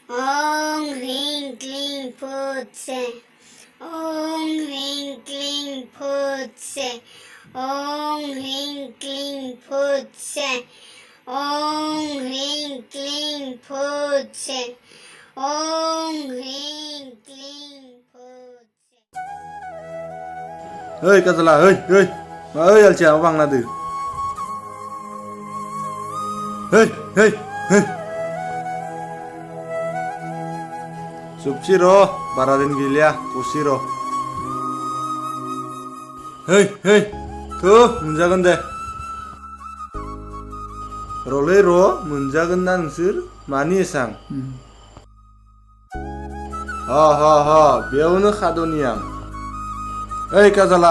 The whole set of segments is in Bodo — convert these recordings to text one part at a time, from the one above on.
Om Hring Kling Phutse. Om Hring Kling Phutse. Om Hring Kling Phutse. Om Hring Kling Phutse. Om Hring Kling Phutse. Ơi Kazala ơi mà ơi alcha vang na de hey Subsiro baradin gilia kusiro hey tuh 문작은데 rolero 문작은다 नोंसोर मानि एसां ha बेयावनो खाद'नि आं ओइ काजाला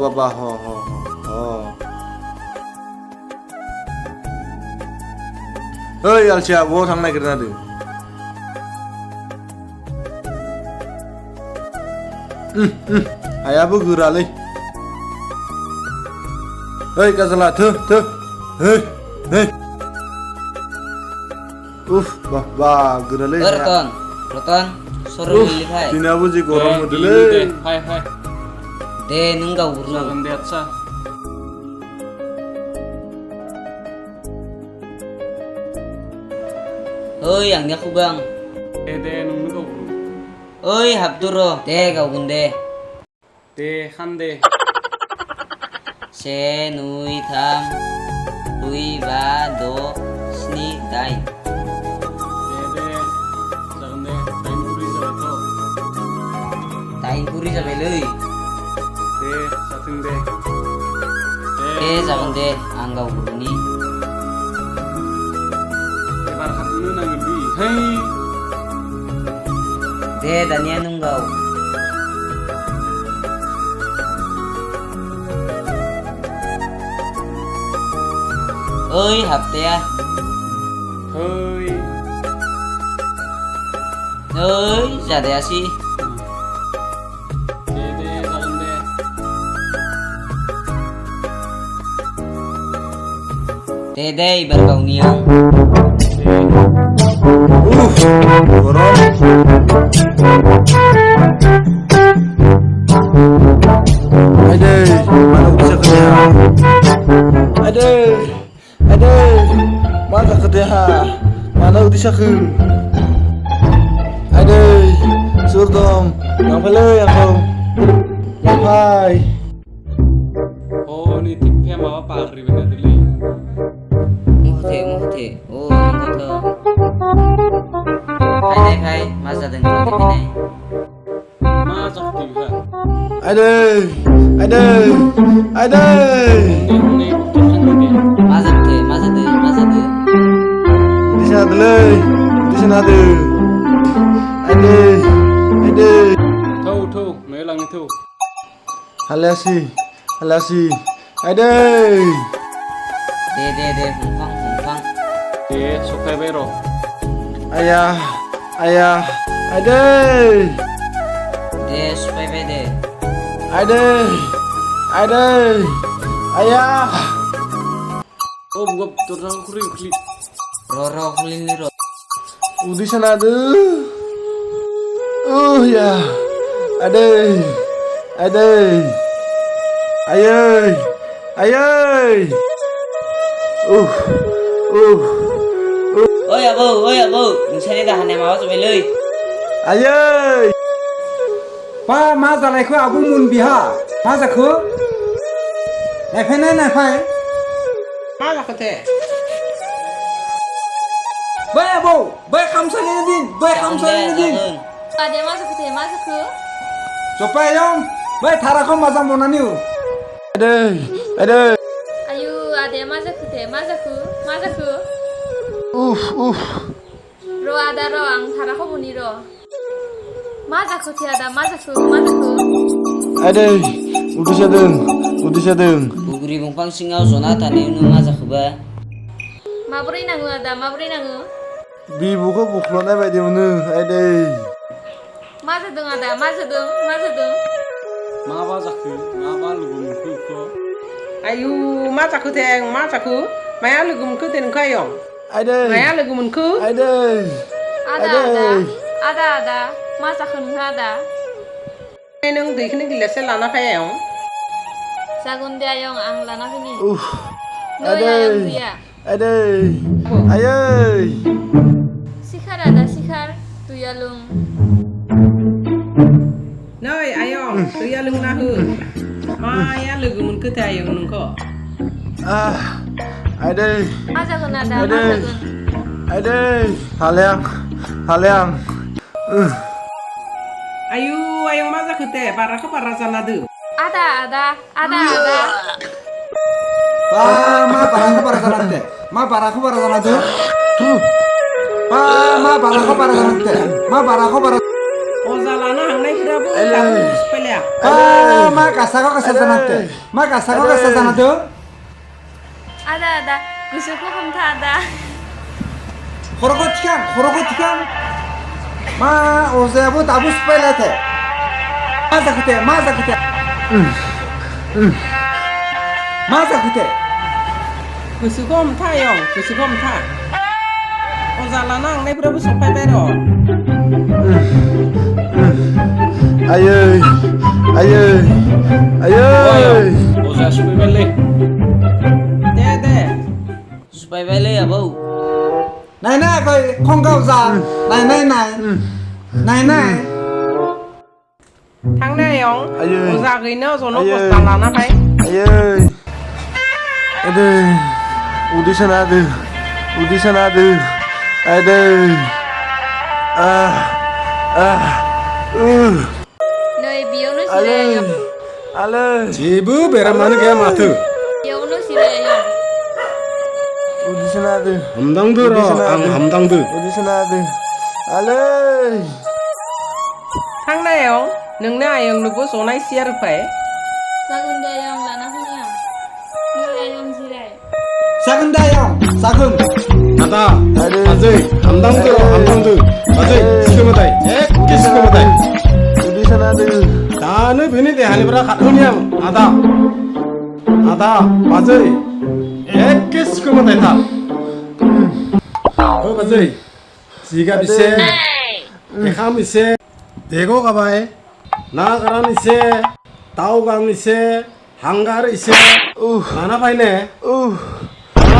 बाबा ओइ आलसिया बहा थांनो नागिरना दं हायाबो गोरालै ओइ काजाला थो hey baba gerale Roton soro lili hai dinabu ji gorom modele hai de nunggau uru jangan lihat sa oi angnya kubang de nunggau uru oi habduro de gau gunde de hande se nui tham dui ba do sni dai Tain puri sampai lei. Satung de. Jangan deh, anggau ini. Lebar hati nang di. Hei. Dania nunggau. Oi, hapte ya. Hei. Oi, jadi sih. Dede ibar niang. gorom ade mana bisa kerja ade mana kerja mana bisa ke ade surdom yang pele yang kau yang hai Oh ni tipe apa pagri benar dulu. Muhte. Oh, nangkau tuh. Hai, masa dengar ini. Masa tiba. ade Ni Masa deh. di sana deh ade Tahu, melang itu. halasi ade Dede, humpang. Sukai bero. ayah ade De supaya bede. ayah Oh, bukan turun kuri. Roro kulin ro. di sana deh ya ade ayah Oh ya bu. Misalnya dah hanya mau sampai lei. ayah Pa maza lai khu abu mun biha maza khu lai phai nai Mana kete? bai abu bai kham sa ni din Ada masuk ke? sopai yom bai thara khom maza monaniu ade Ayu, ada masuk ke? Ro ada ro ang thara ko buni ro. Masuk ke ada masuk ke? ade udah sadeng Buguri bumpang singau sonata ni nu maza kuba. Maburi nangu ada. bibuku buklona baidi munu ade Masa dong ada. Maba zakku, maba lugu muku ko. Ayu मा जाखो दे मा जाखो माया लोगो मोनखो दे नोंखो आयं Ada. माया लोगो मोनखो Ada. Ada मा जाखो नोंहा आदा नों दैखौनो गिलाससे लाना फै आयं जागोन दे आयं आं लाना फैनि नै Ada. आयं दैया Ada. Ayy. सिखार आदा सिखार दैया लों नै आयं दैया लोंना हो माया लोगो मोनखो दे आयं नोंखौ Ah. Ada. मा जागोन आदा मा Ada. जागोन Ada. Haleang. आयु आयं मा जाखो दे बाराखौ बारा जाना दो आदा Ma barang para sanate. Ma barang para sanate. Ma barang para sanate. Ma barang para. अजा लाना हांनायफोराबो दाबो फैलाया Ma kasago sanate. Ma kasago sanate. आदा गोसोखौ हमथा आदा Horoko tikan. Ma ozabu tabu spelate. Ma zakute. Ma zakute. गोसोखौ हमथा आयं गोसोखौ हमथा अजा लाना हांनायफोराबो सफायबाय र' Ayy. अजा सफैबायलै दे सुफायबायलै आबौ Nai koi khongkau za. Nai. थांनो आयं आयै। अजा गैनो जनो आयै। बस्ता लाना फै Ayy. Ada. Udi sana ada. Ada. नै बेयावनो जिराय आयं Alay. Jebu beramane gaya matu. बेयावनो जिराय आयं Udi sana ada. Hamdangdu ro, ang hamdangdu. Udi sana ada. Alay. थांनो आयं नोंनो आयंनोबो जनाय सियार होफै जागोन दे आयं लाना फैनि आं नै आयं जिराय Sagun dayong. Ada, Ada. Azay, hamdangdu, Azay, sikumaday, sikumaday. Udi sana ada. Tanu bini deh halibra khatuniyam, ada, Azay, sikumaday ta. Oh Azay, siga bise, dekam bise, dego kabay, nagaran ise, taugang ise, hanggar ise, mana paine.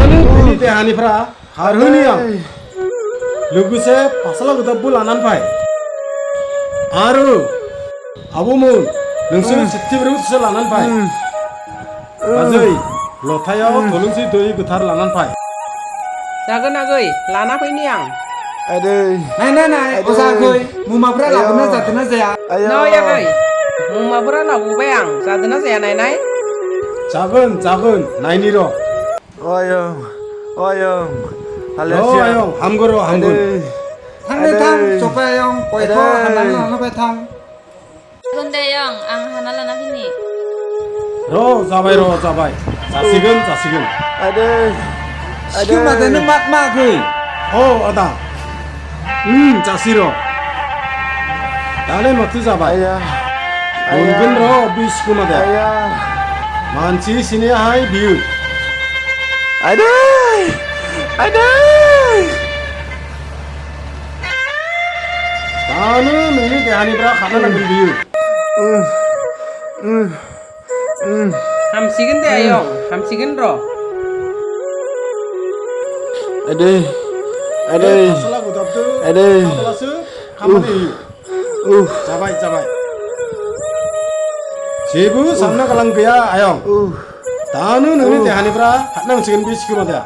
Tanu bini deh halibra khatuniyam. लोगोसे फासला गोदाबबो लानानै फै आरो आब'मोन नोंसोर सेथिब्रैसो लानानै फै बाजै लथायाव थुलुंसि दै गोथार लानानै फै जागोन आगै लाना फैनि आं Ada. Nai. Osa koi. Mumapra laguna jatna jaya. नै आगै मुमाफोरा लाबोबाय आं जादोंना जाया नायनाय जागोन नायनि र' Ayong. आयं हामगोन र' हामगोन Tang sopayong koito hanan bai tang. जागोन दे आयं आं हाना लाना फैनि र' जाबाय जासिगोन Ada. Sikuma dene mat koi. अ आदा जासि र' दालाय माथो जाबाय Ayah. मोनगोन र' बिस गोमादे Ayah. मानसि सिनिहाय बियो Ada. दानो नोंनि देहानिफ्रा खारनो नांगोन बियो हामसिगोन दे आयं हामसिगोन र' Ada. फासला गोदाबदो Ada. अब्लासो खामानि होयो जाबाय जेबो साननो गोनां गैया आयं दानो नोंनि देहानिफ्रा खारनांसिगोन बे सिखोमादा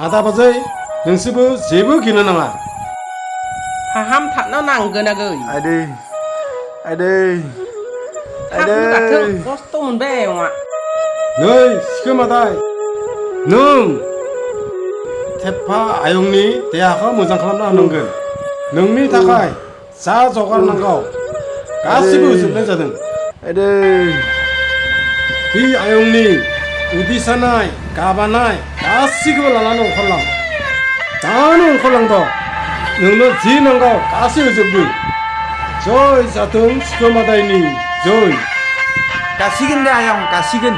आदा बाजै नोंसोरबो जेबो गिनो नाङा फाहामथारनो नांगोन आगै Ada. थाब गाथों खस्थ' मोनबाय आयंआ नै सिखोमादाय नों थेफा आयंनि देहाखौ मोजां खालामना होनांगोन नोंनि थाखाय जा जगार नांगौ गासिबो होजोबनाय जादों Ada. बे आयंनि उदै सानाय गाबानाय गासिखौबो लानानै ओंखारलां दानो ओंखारलांद' नोंनो जि नांगौ गासै होजोबदो जय जाथों सिखोमादायनि जय 가시긴 데 아영 가시긴.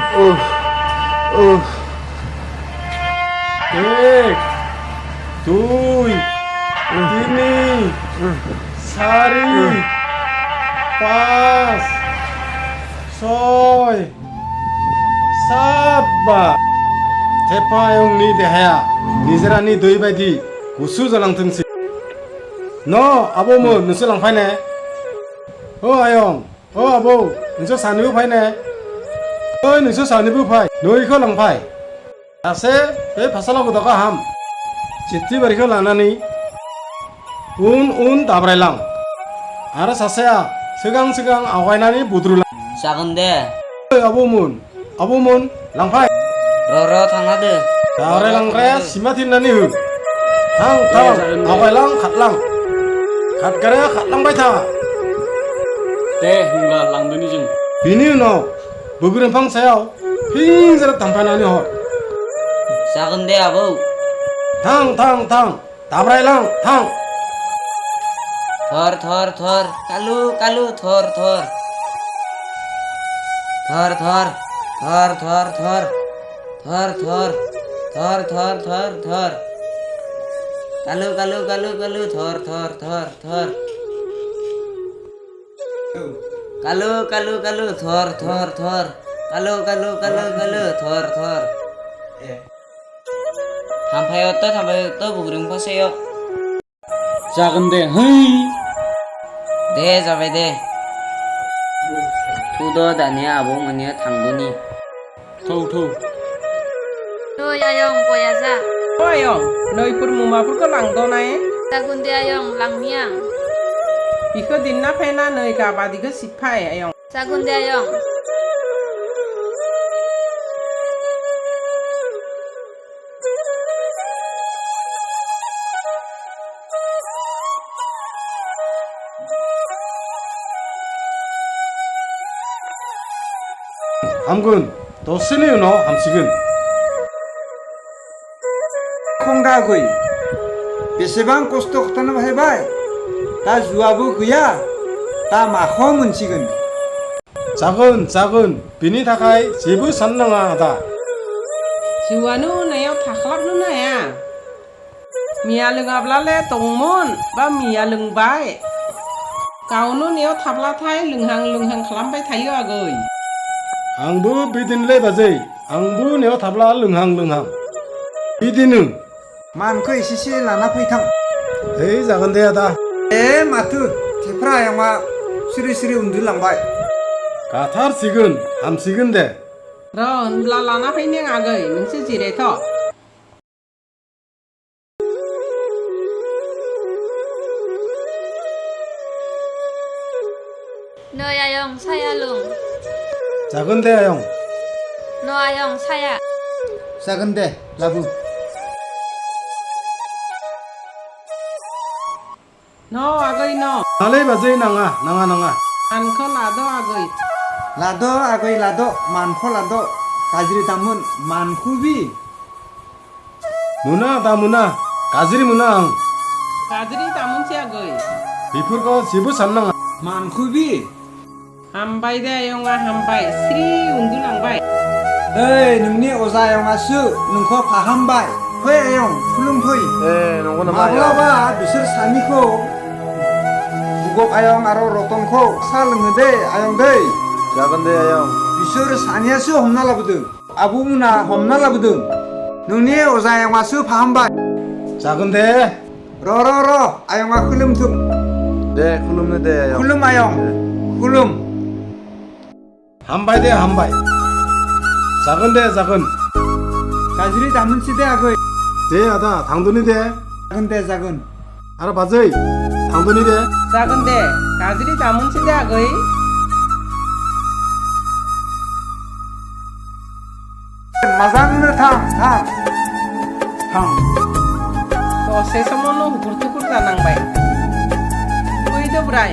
एक दुई तिनी चारि पाँच छय सात बा थेफा आयंनि देहाया निजोरानि दै बायदि गुसु जालांथोंसै न आबौमोन नोंसोर लांफायने आयं आबौ नोंसोर सानैबो फायने नोंसोर सानैबो फाय नैखौ लांफाय सासे बे फासालाव गोदावखौ हाम चिट्ठी बारिखौ लानानै उन उन दाब्रायलां आरो सासेया सिगां सिगां आवगायनानै बुद्रुलां जागोन दे आबौमोन लांफाय र' थांना दो दाब्रायलांग्राया सिमा थिननानै हो थां आवगायलां खारग्राया खारलांबाय था दे होनब्ला लांदोनि जों बिनि उनाव बोग्रोमफां सायाव फिंजों थांफानानै हर जागोन दे आबौ थां दाब्रायलां थां थर कालु थर थर थांफायो बुग्रिं फासायाव जागोन दे है दे जाबाय दे थुद' दानिया आबौ मोननिया थांदोनि थौ नै आयं गया जा आयं नैफोर मुमाफोरखौ लांदनाय जागोन दे आयं लांनि आं बिखौ दिनना फैना नै गाबादिखौ सिटफाय आयं जागोन दे आयं हामगोन दसेनि उनाव हामसिगोन खंगागै बेसेबां खस्थ' खथानो बाहायबाय दा जुआबो गैया दा माखौ मोनसिगोन जागोन बिनि थाखाय जेबो साननाङा आदा जिउआनो उनायाव थाख्लाबनोनो हाया मिया लोङाब्लालाय दंमोन बा मिया लोंबाय गावनो नेयाव थाब्लाथाय लोंहां खालामबाय थायो आगै आंबो बिदिनोलै बाजै आंबो नेयाव थाब्ला लोंहां बिदिनो मानखौ एसेसे लाना फैथां जागोन दे आदा माथो थेफ्रा आयंआ सिरि उन्दुलांबाय गाथारसिगोन हामसिगोन दे र' होनब्ला लाना फैनो आगै नोंसोर जिरायथ' नै आयं साया लों जागोन दे आयं न आयं साया जागोन दे लाबो न' आगै न' नालै बाजै नाङा आनखौ लाद' आगै लाद' मानखौ लाद' गाज्रि दामोन मानखुबि मोना दा मोना गाज्रि मोना आं गाज्रि दामोनसै आगै बेफोरखौ जेबो साननाङा मानखुबि हामबाय दे आयंआ हामबाय स्रि उन्दुलांबाय नोंनि अजा आयंआसो नोंखौ फाहामबाय फै आयं खुलुमफै नंगौ नामा माब्लाबा बिसोर सानैखौ बुगब आयं आरो रतनखौ सा लोङो दे आयं दै जागोन दे आयं बिसोर सानैयासो हमना लाबोदों आबौमोना हमना लाबोदों नोंनि अजा आयंआसो फाहामबाय जागोन दे र' आयंआ खुलुमथों दे खुलुमनो दे आयं खुलुम आयं खुलुम हामबाय जागोन गाज्रि दामोनसै दे आगै दे आदा थांदोनि दे जागोन आरो बाजै थांदोनि दे जागोन दे गाज्रि दामोनसै दे आगै मोजांनो थां दसे समावनो हुकुर थुकुर जानांबाय फैदो ब्राय